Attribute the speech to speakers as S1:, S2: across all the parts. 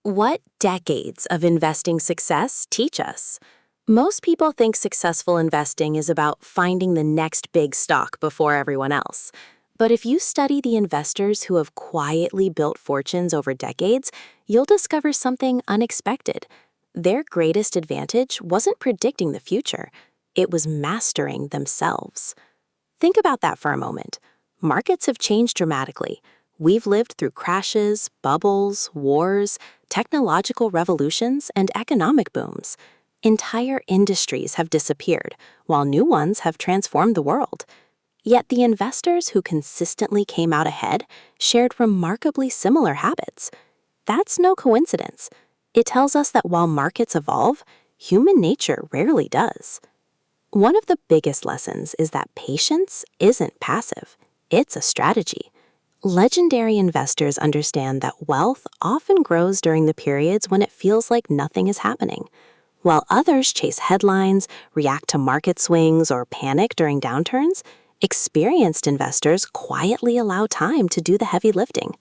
S1: What decades of investing success teach us? Most people think successful investing is about finding the next big stock before everyone else. But if you study the investors who have quietly built fortunes over decades, you'll discover something unexpected. Their greatest advantage wasn't predicting the future, it was mastering themselves. Think about that for a moment. Markets have changed dramatically. We've lived through crashes, bubbles, wars, technological revolutions, and economic booms. Entire industries have disappeared, while new ones have transformed the world. Yet the investors who consistently came out ahead shared remarkably similar habits. That's no coincidence. It tells us that while markets evolve, human nature rarely does. One of the biggest lessons is that patience isn't passive, it's a strategy. Legendary investors understand that wealth often grows during the periods when it feels like nothing is happening. While others chase headlines, react to market swings, or panic during downturns, experienced investors quietly allow time to do the heavy lifting.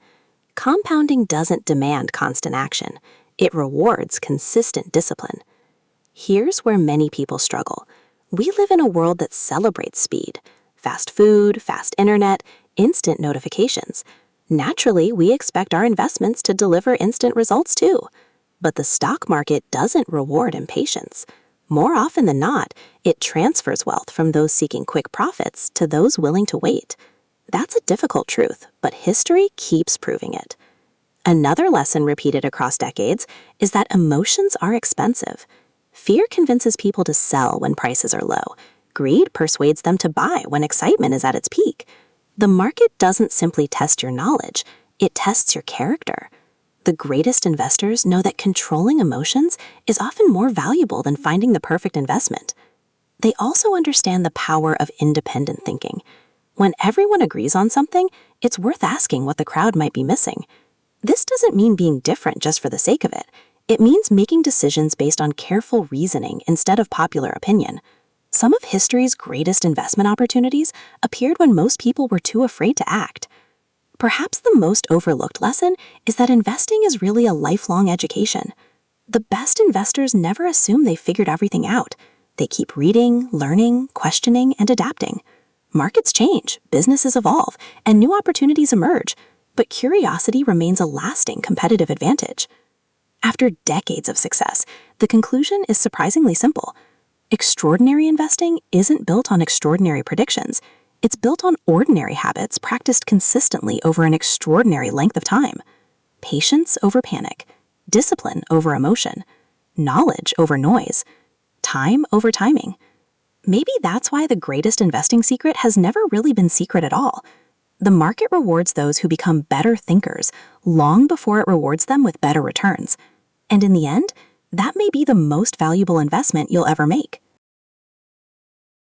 S1: Compounding doesn't demand constant action. It rewards consistent discipline. Here's where many people struggle. We live in a world that celebrates speed. Fast food, fast internet, instant notifications. Naturally, we expect our investments to deliver instant results too. But the stock market doesn't reward impatience. More often than not, it transfers wealth from those seeking quick profits to those willing to wait. That's a difficult truth, but history keeps proving it. Another lesson repeated across decades is that emotions are expensive. Fear convinces people to sell when prices are low. Greed persuades them to buy when excitement is at its peak. The market doesn't simply test your knowledge, it tests your character. The greatest investors know that controlling emotions is often more valuable than finding the perfect investment. They also understand the power of independent thinking. When everyone agrees on something, it's worth asking what the crowd might be missing. This doesn't mean being different just for the sake of it. It means making decisions based on careful reasoning instead of popular opinion. Some of history's greatest investment opportunities appeared when most people were too afraid to act. Perhaps the most overlooked lesson is that investing is really a lifelong education. The best investors never assume they've figured everything out. They keep reading, learning, questioning, and adapting. Markets change, businesses evolve, and new opportunities emerge, but curiosity remains a lasting competitive advantage. After decades of success, the conclusion is surprisingly simple. Extraordinary investing isn't built on extraordinary predictions. It's built on ordinary habits practiced consistently over an extraordinary length of time. Patience over panic, discipline over emotion, knowledge over noise, time over timing. Maybe that's why the greatest investing secret has never really been secret at all. The market rewards those who become better thinkers long before it rewards them with better returns. And in the end, that may be the most valuable investment you'll ever make.